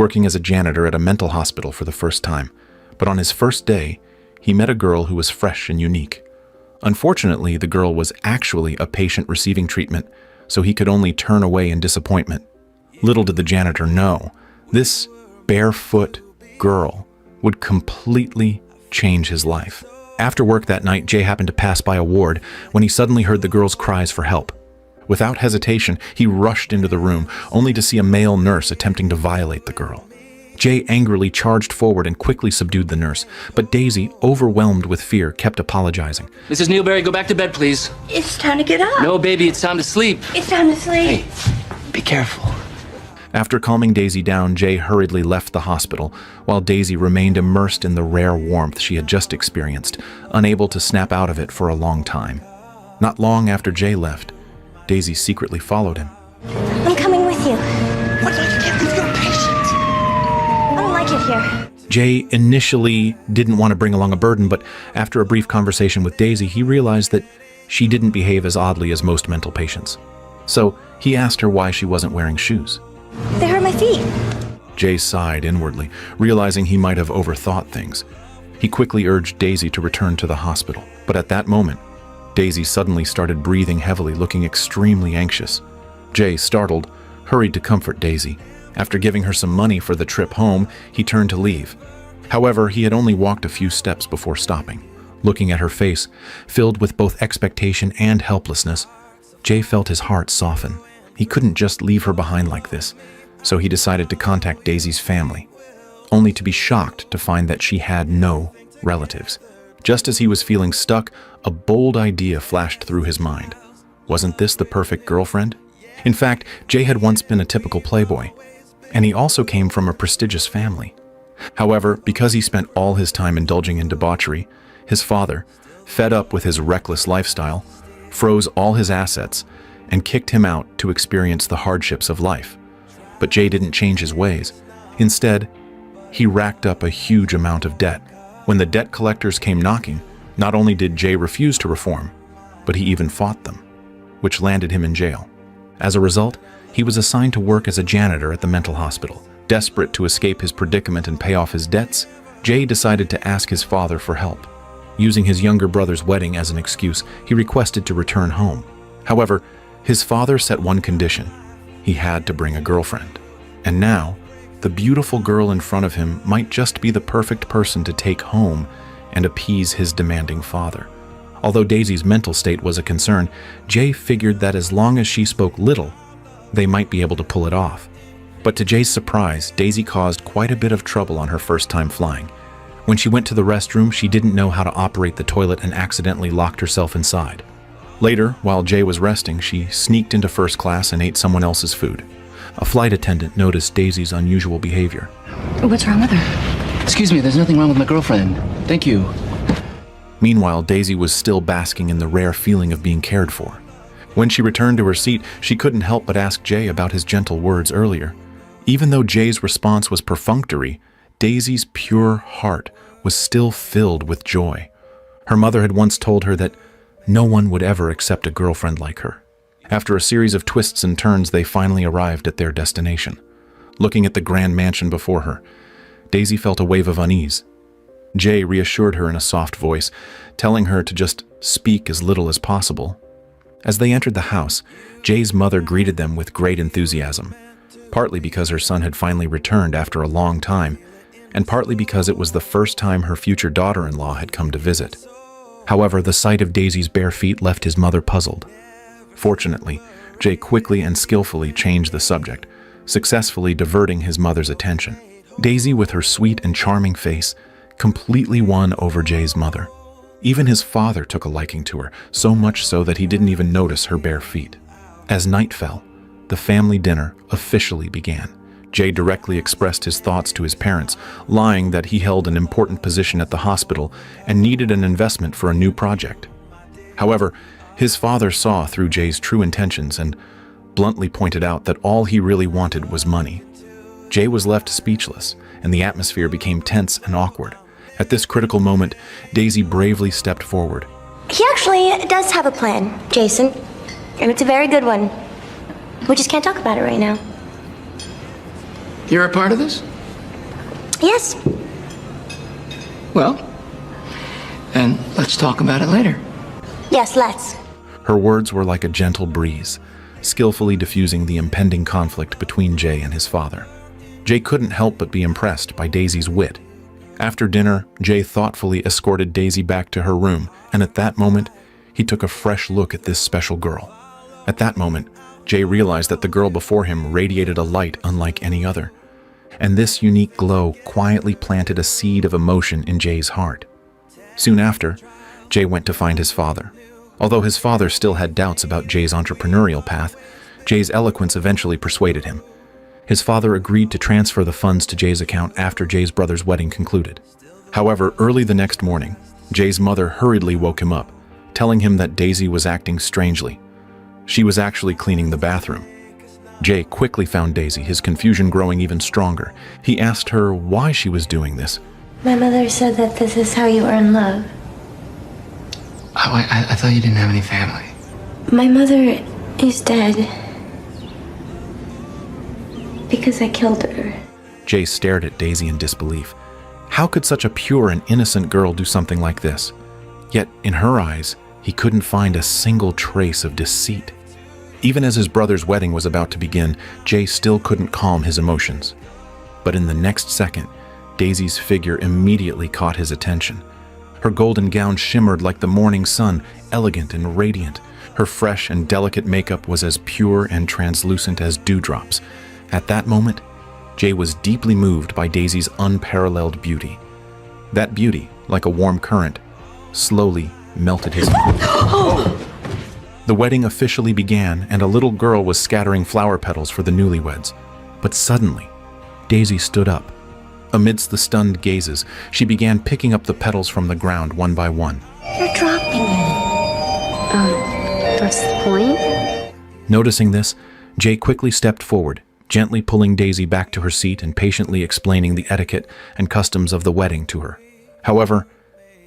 working as a janitor at a mental hospital for the first time. But on his first day, he met a girl who was fresh and unique. Unfortunately, the girl was actually a patient receiving treatment, so he could only turn away in disappointment. Little did the janitor know, this barefoot girl would completely change his life. After work that night, Jay happened to pass by a ward when he suddenly heard the girl's cries for help. Without hesitation, he rushed into the room, only to see a male nurse attempting to violate the girl. Jay angrily charged forward and quickly subdued the nurse, but Daisy, overwhelmed with fear, kept apologizing. Mrs. Neilberry, go back to bed, please. It's time to get up. No, baby, it's time to sleep. It's time to sleep. Hey, be careful. After calming Daisy down, Jay hurriedly left the hospital, while Daisy remained immersed in the rare warmth she had just experienced, unable to snap out of it for a long time. Not long after Jay left, Daisy secretly followed him. I'm coming with you. What? You can't leave your patient. I don't like it here. Jay initially didn't want to bring along a burden, but after a brief conversation with Daisy, he realized that she didn't behave as oddly as most mental patients. So he asked her why she wasn't wearing shoes. They hurt my feet. Jay sighed inwardly, realizing he might have overthought things. He quickly urged Daisy to return to the hospital, but at that moment, Daisy suddenly started breathing heavily, looking extremely anxious. Jay, startled, hurried to comfort Daisy. After giving her some money for the trip home, he turned to leave. However, he had only walked a few steps before stopping. Looking at her face, filled with both expectation and helplessness, Jay felt his heart soften. He couldn't just leave her behind like this, so he decided to contact Daisy's family, only to be shocked to find that she had no relatives. Just as he was feeling stuck, a bold idea flashed through his mind. Wasn't this the perfect girlfriend? In fact, Jay had once been a typical playboy, and he also came from a prestigious family. However, because he spent all his time indulging in debauchery, his father, fed up with his reckless lifestyle, froze all his assets and kicked him out to experience the hardships of life. But Jay didn't change his ways. Instead, he racked up a huge amount of debt. When the debt collectors came knocking, not only did Jay refuse to reform, but he even fought them, which landed him in jail. As a result, he was assigned to work as a janitor at the mental hospital. Desperate to escape his predicament and pay off his debts, Jay decided to ask his father for help. Using his younger brother's wedding as an excuse, he requested to return home. However, his father set one condition. He had to bring a girlfriend. And now, the beautiful girl in front of him might just be the perfect person to take home and appease his demanding father. Although Daisy's mental state was a concern, Jay figured that as long as she spoke little, they might be able to pull it off. But to Jay's surprise, Daisy caused quite a bit of trouble on her first time flying. When she went to the restroom, she didn't know how to operate the toilet and accidentally locked herself inside. Later, while Jay was resting, she sneaked into first class and ate someone else's food. A flight attendant noticed Daisy's unusual behavior. What's wrong with her? Excuse me, there's nothing wrong with my girlfriend. Thank you. Meanwhile, Daisy was still basking in the rare feeling of being cared for. When she returned to her seat, she couldn't help but ask Jay about his gentle words earlier. Even though Jay's response was perfunctory, Daisy's pure heart was still filled with joy. Her mother had once told her that no one would ever accept a girlfriend like her. After a series of twists and turns, they finally arrived at their destination. Looking at the grand mansion before her, Daisy felt a wave of unease. Jay reassured her in a soft voice, telling her to just speak as little as possible. As they entered the house, Jay's mother greeted them with great enthusiasm, partly because her son had finally returned after a long time, and partly because it was the first time her future daughter-in-law had come to visit. However, the sight of Daisy's bare feet left his mother puzzled. Fortunately, Jay quickly and skillfully changed the subject, successfully diverting his mother's attention. Daisy, with her sweet and charming face, completely won over Jay's mother. Even his father took a liking to her, so much so that he didn't even notice her bare feet. As night fell, the family dinner officially began. Jay directly expressed his thoughts to his parents, lying that he held an important position at the hospital and needed an investment for a new project. However, his father saw through Jay's true intentions and bluntly pointed out that all he really wanted was money. Jay was left speechless, and the atmosphere became tense and awkward. At this critical moment, Daisy bravely stepped forward. He actually does have a plan, Jason. And it's a very good one. We just can't talk about it right now. You're a part of this? Yes. Well, then let's talk about it later. Yes, let's. Her words were like a gentle breeze, skillfully diffusing the impending conflict between Jay and his father. Jay couldn't help but be impressed by Daisy's wit. After dinner, Jay thoughtfully escorted Daisy back to her room, and at that moment, he took a fresh look at this special girl. At that moment, Jay realized that the girl before him radiated a light unlike any other, and this unique glow quietly planted a seed of emotion in Jay's heart. Soon after, Jay went to find his father. Although his father still had doubts about Jay's entrepreneurial path, Jay's eloquence eventually persuaded him. His father agreed to transfer the funds to Jay's account after Jay's brother's wedding concluded. However, early the next morning, Jay's mother hurriedly woke him up, telling him that Daisy was acting strangely. She was actually cleaning the bathroom. Jay quickly found Daisy, his confusion growing even stronger. He asked her why she was doing this. My mother said that this is how you earn love. Oh, I thought you didn't have any family. My mother is dead. Because I killed her. Jay stared at Daisy in disbelief. How could such a pure and innocent girl do something like this? Yet, in her eyes, he couldn't find a single trace of deceit. Even as his brother's wedding was about to begin, Jay still couldn't calm his emotions. But in the next second, Daisy's figure immediately caught his attention. Her golden gown shimmered like the morning sun, elegant and radiant. Her fresh and delicate makeup was as pure and translucent as dewdrops. At that moment, Jay was deeply moved by Daisy's unparalleled beauty. That beauty, like a warm current, slowly melted his heart. The wedding officially began, and a little girl was scattering flower petals for the newlyweds. But suddenly, Daisy stood up. Amidst the stunned gazes, she began picking up the petals from the ground one by one. You're dropping it. What's the point? Noticing this, Jay quickly stepped forward, gently pulling Daisy back to her seat and patiently explaining the etiquette and customs of the wedding to her. However,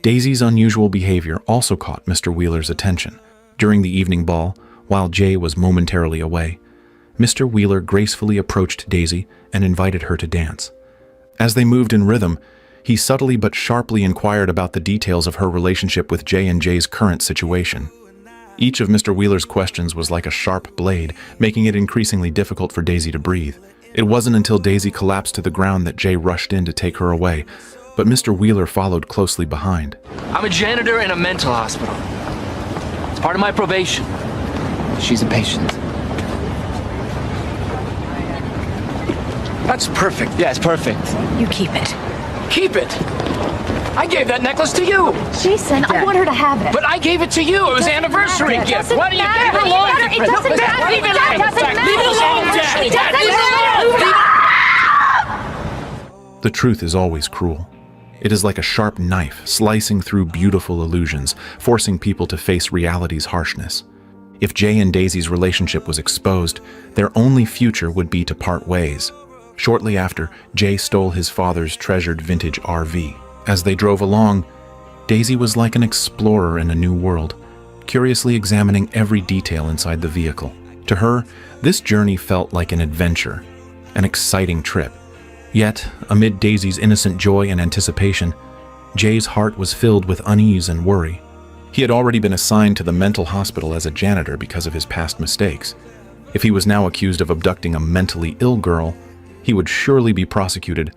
Daisy's unusual behavior also caught Mr. Wheeler's attention. During the evening ball, while Jay was momentarily away, Mr. Wheeler gracefully approached Daisy and invited her to dance. As they moved in rhythm, he subtly but sharply inquired about the details of her relationship with Jay and Jay's current situation. Each of Mr. Wheeler's questions was like a sharp blade, making it increasingly difficult for Daisy to breathe. It wasn't until Daisy collapsed to the ground that Jay rushed in to take her away, but Mr. Wheeler followed closely behind. I'm a janitor in a mental hospital. It's part of my probation. She's a patient. That's perfect. Yeah, it's perfect. You keep it. Keep it! I gave that necklace to you! Jason, I want her to have it. But I gave it to you! It was an anniversary gift! Why do you give her alone? It doesn't matter. Leave it alone! Leave it alone, Dad! It doesn't matter. The truth is always cruel. It is like a sharp knife slicing through beautiful illusions, forcing people to face reality's harshness. If Jay and Daisy's relationship was exposed, their only future would be to part ways. Shortly after, Jay stole his father's treasured vintage RV. As they drove along, Daisy was like an explorer in a new world, curiously examining every detail inside the vehicle. To her, this journey felt like an adventure, an exciting trip. Yet, amid Daisy's innocent joy and anticipation, Jay's heart was filled with unease and worry. He had already been assigned to the mental hospital as a janitor because of his past mistakes. If he was now accused of abducting a mentally ill girl, he would surely be prosecuted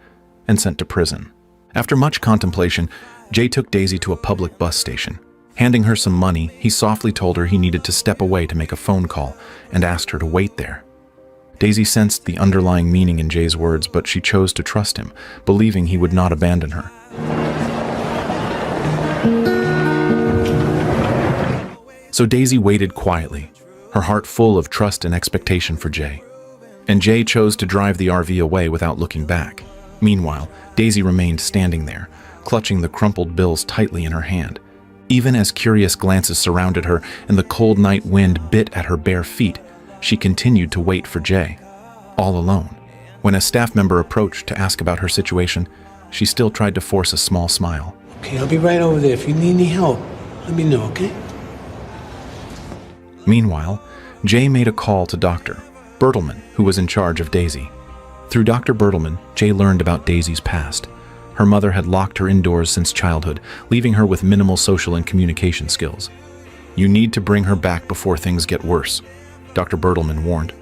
and sent to prison. After much contemplation, Jay took Daisy to a public bus station. Handing her some money, he softly told her he needed to step away to make a phone call and asked her to wait there. Daisy sensed the underlying meaning in Jay's words, but she chose to trust him, believing he would not abandon her. So Daisy waited quietly, her heart full of trust and expectation for Jay. And Jay chose to drive the RV away without looking back. Meanwhile, Daisy remained standing there, clutching the crumpled bills tightly in her hand. Even as curious glances surrounded her and the cold night wind bit at her bare feet, she continued to wait for Jay, all alone. When a staff member approached to ask about her situation, she still tried to force a small smile. Okay, I'll be right over there. If you need any help, let me know, okay? Meanwhile, Jay made a call to Dr. Bertelman, who was in charge of Daisy. Through Dr. Bertelman, Jay learned about Daisy's past. Her mother had locked her indoors since childhood, leaving her with minimal social and communication skills. "You need to bring her back before things get worse," Dr. Bertelman warned.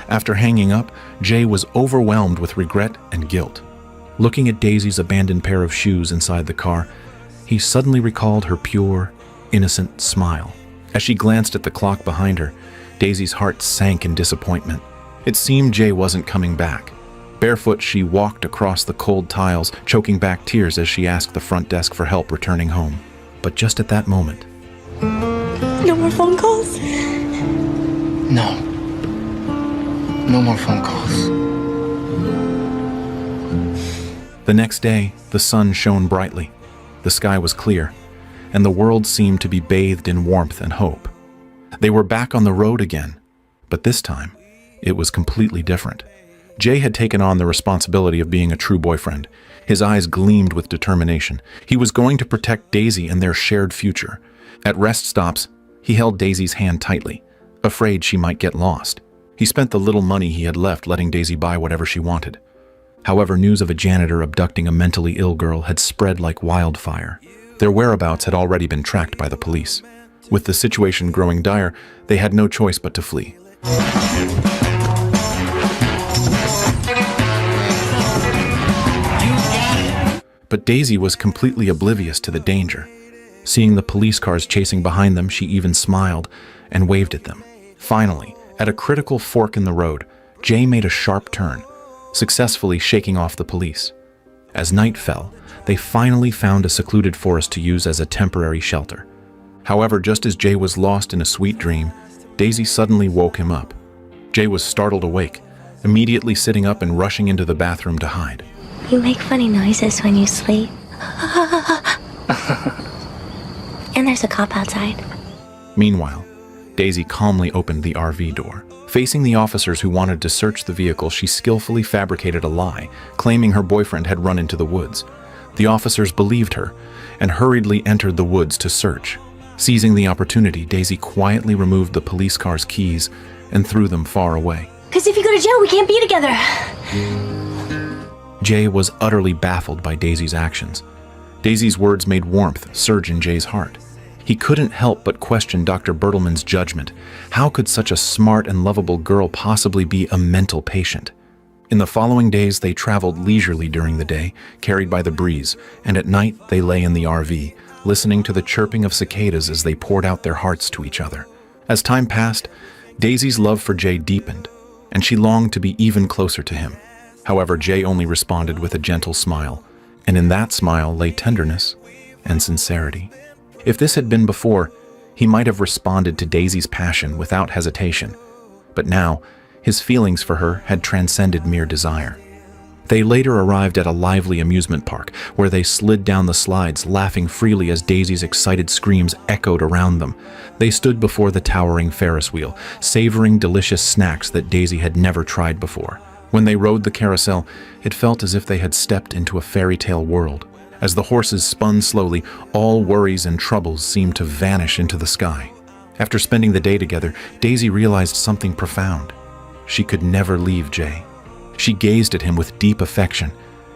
After hanging up, Jay was overwhelmed with regret and guilt. Looking at Daisy's abandoned pair of shoes inside the car, he suddenly recalled her pure, innocent smile. As she glanced at the clock behind her, Daisy's heart sank in disappointment. It seemed Jay wasn't coming back. Barefoot, she walked across the cold tiles, choking back tears as she asked the front desk for help returning home. But just at that moment, No more phone calls? No. No more phone calls. the next day, the sun shone brightly. The sky was clear, and the world seemed to be bathed in warmth and hope. They were back on the road again, but this time, it was completely different. Jay had taken on the responsibility of being a true boyfriend. His eyes gleamed with determination. He was going to protect Daisy and their shared future. At rest stops, he held Daisy's hand tightly, afraid she might get lost. He spent the little money he had left letting Daisy buy whatever she wanted. However, news of a janitor abducting a mentally ill girl had spread like wildfire. Their whereabouts had already been tracked by the police. With the situation growing dire, they had no choice but to flee. But Daisy was completely oblivious to the danger. Seeing the police cars chasing behind them, she even smiled and waved at them. Finally, at a critical fork in the road, Jay made a sharp turn, successfully shaking off the police. As night fell, they finally found a secluded forest to use as a temporary shelter. However, just as Jay was lost in a sweet dream, Daisy suddenly woke him up. Jay was startled awake, immediately sitting up and rushing into the bathroom to hide. You make funny noises when you sleep. And there's a cop outside. Meanwhile, Daisy calmly opened the RV door. Facing the officers who wanted to search the vehicle, she skillfully fabricated a lie, claiming her boyfriend had run into the woods. The officers believed her and hurriedly entered the woods to search. Seizing the opportunity, Daisy quietly removed the police car's keys and threw them far away. Because if you go to jail, we can't be together. Jay was utterly baffled by Daisy's actions. Daisy's words made warmth surge in Jay's heart. He couldn't help but question Dr. Bertelman's judgment. How could such a smart and lovable girl possibly be a mental patient? In the following days, they traveled leisurely during the day, carried by the breeze, and at night they lay in the RV, listening to the chirping of cicadas as they poured out their hearts to each other. As time passed, Daisy's love for Jay deepened, and she longed to be even closer to him. However, Jay only responded with a gentle smile, and in that smile lay tenderness and sincerity. If this had been before, he might have responded to Daisy's passion without hesitation, but now his feelings for her had transcended mere desire. They later arrived at a lively amusement park, where they slid down the slides, laughing freely as Daisy's excited screams echoed around them. They stood before the towering Ferris wheel, savoring delicious snacks that Daisy had never tried before. When they rode the carousel, it felt as if they had stepped into a fairy tale world. As the horses spun slowly, all worries and troubles seemed to vanish into the sky. After spending the day together, Daisy realized something profound. She could never leave Jay. She gazed at him with deep affection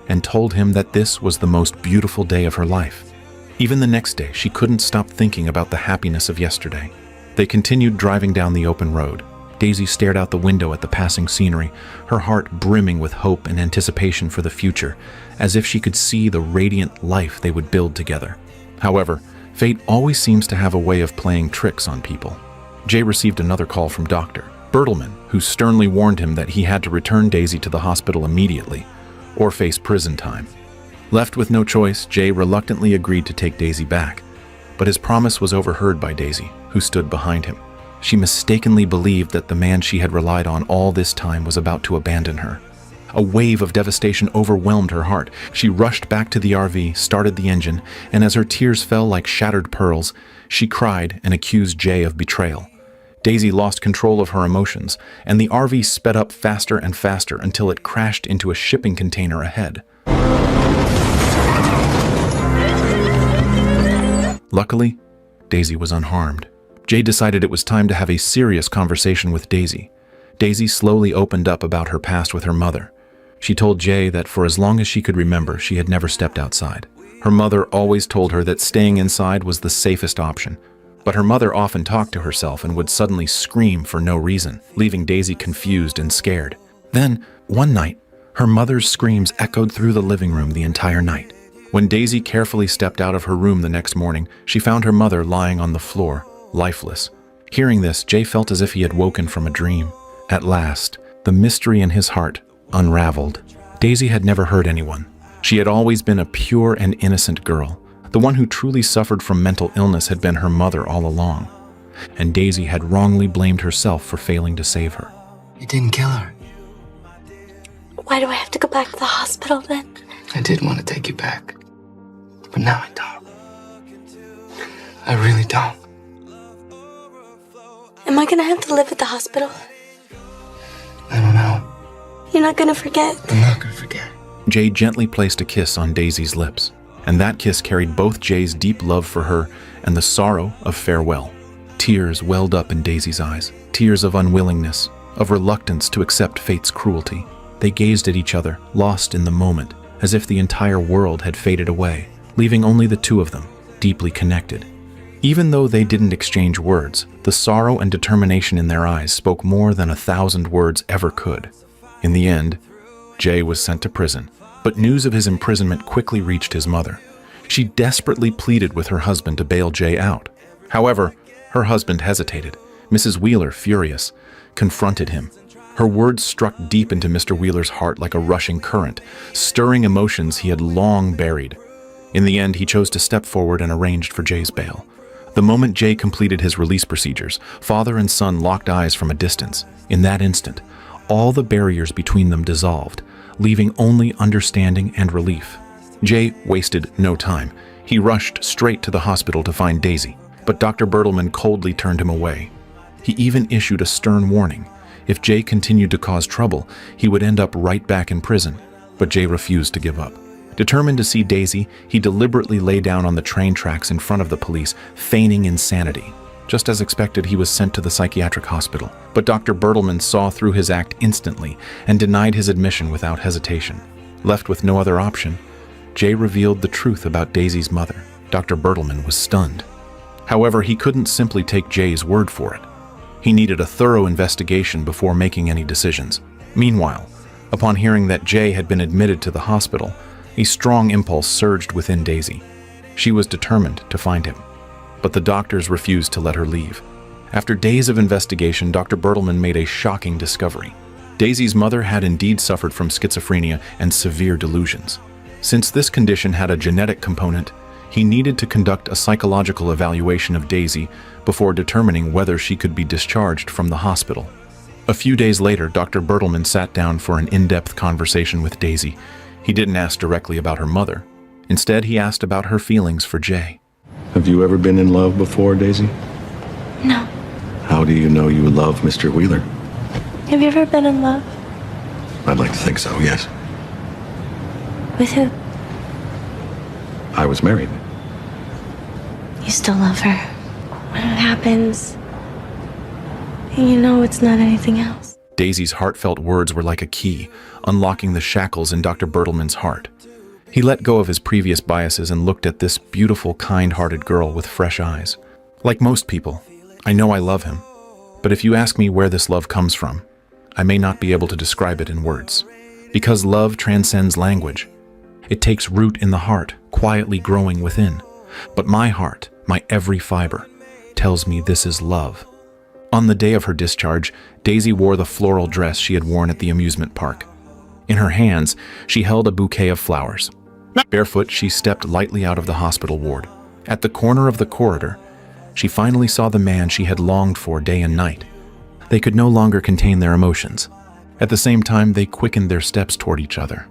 and told him that this was the most beautiful day of her life. Even the next day, she couldn't stop thinking about the happiness of yesterday. They continued driving down the open road. Daisy stared out the window at the passing scenery, her heart brimming with hope and anticipation for the future, as if she could see the radiant life they would build together. However, fate always seems to have a way of playing tricks on people. Jay received another call from Dr. Bertelman, who sternly warned him that he had to return Daisy to the hospital immediately, or face prison time. Left with no choice, Jay reluctantly agreed to take Daisy back, but his promise was overheard by Daisy, who stood behind him. She mistakenly believed that the man she had relied on all this time was about to abandon her. A wave of devastation overwhelmed her heart. She rushed back to the RV, started the engine, and as her tears fell like shattered pearls, she cried and accused Jay of betrayal. Daisy lost control of her emotions, and the RV sped up faster and faster until it crashed into a shipping container ahead. Luckily, Daisy was unharmed. Jay decided it was time to have a serious conversation with Daisy. Daisy slowly opened up about her past with her mother. She told Jay that for as long as she could remember, she had never stepped outside. Her mother always told her that staying inside was the safest option, but her mother often talked to herself and would suddenly scream for no reason, leaving Daisy confused and scared. Then, one night, her mother's screams echoed through the living room the entire night. When Daisy carefully stepped out of her room the next morning, she found her mother lying on the floor, lifeless. Hearing this, Jay felt as if he had woken from a dream. At last, the mystery in his heart unraveled. Daisy had never hurt anyone. She had always been a pure and innocent girl. The one who truly suffered from mental illness had been her mother all along. And Daisy had wrongly blamed herself for failing to save her. You didn't kill her. Why do I have to go back to the hospital then? I did want to take you back, but now I don't. I really don't. Am I gonna have to live at the hospital? I don't know. You're not gonna forget? I'm not gonna forget. Jay gently placed a kiss on Daisy's lips, and that kiss carried both Jay's deep love for her and the sorrow of farewell. Tears welled up in Daisy's eyes, tears of unwillingness, of reluctance to accept fate's cruelty. They gazed at each other, lost in the moment, as if the entire world had faded away, leaving only the two of them, deeply connected. Even though they didn't exchange words, the sorrow and determination in their eyes spoke more than 1,000 words ever could. In the end, Jay was sent to prison, but news of his imprisonment quickly reached his mother. She desperately pleaded with her husband to bail Jay out. However, her husband hesitated. Mrs. Wheeler, furious, confronted him. Her words struck deep into Mr. Wheeler's heart like a rushing current, stirring emotions he had long buried. In the end, he chose to step forward and arranged for Jay's bail. The moment Jay completed his release procedures, father and son locked eyes from a distance. In that instant, all the barriers between them dissolved, leaving only understanding and relief. Jay wasted no time. He rushed straight to the hospital to find Daisy, but Dr. Bertelman coldly turned him away. He even issued a stern warning. If Jay continued to cause trouble, he would end up right back in prison. But Jay refused to give up. Determined to see Daisy, he deliberately lay down on the train tracks in front of the police, feigning insanity. Just as expected, he was sent to the psychiatric hospital. But Dr. Bertelman saw through his act instantly and denied his admission without hesitation. Left with no other option, Jay revealed the truth about Daisy's mother. Dr. Bertelman was stunned. However, he couldn't simply take Jay's word for it. He needed a thorough investigation before making any decisions. Meanwhile, upon hearing that Jay had been admitted to the hospital, a strong impulse surged within Daisy. She was determined to find him. But the doctors refused to let her leave. After days of investigation, Dr. Bertelman made a shocking discovery. Daisy's mother had indeed suffered from schizophrenia and severe delusions. Since this condition had a genetic component, he needed to conduct a psychological evaluation of Daisy before determining whether she could be discharged from the hospital. A few days later, Dr. Bertelman sat down for an in-depth conversation with Daisy. He didn't ask directly about her mother. Instead, he asked about her feelings for Jay. Have you ever been in love before, Daisy? No. How do you know you love Mr. Wheeler? Have you ever been in love? I'd like to think so, yes. With who? I was married. You still love her. When it happens, you know it's not anything else. Daisy's heartfelt words were like a key, unlocking the shackles in Dr. Bertelman's heart. He let go of his previous biases and looked at this beautiful, kind-hearted girl with fresh eyes. Like most people, I know I love him. But if you ask me where this love comes from, I may not be able to describe it in words. Because love transcends language. It takes root in the heart, quietly growing within. But my heart, my every fiber, tells me this is love. On the day of her discharge, Daisy wore the floral dress she had worn at the amusement park. In her hands, she held a bouquet of flowers. Barefoot, she stepped lightly out of the hospital ward. At the corner of the corridor, she finally saw the man she had longed for day and night. They could no longer contain their emotions. At the same time, they quickened their steps toward each other.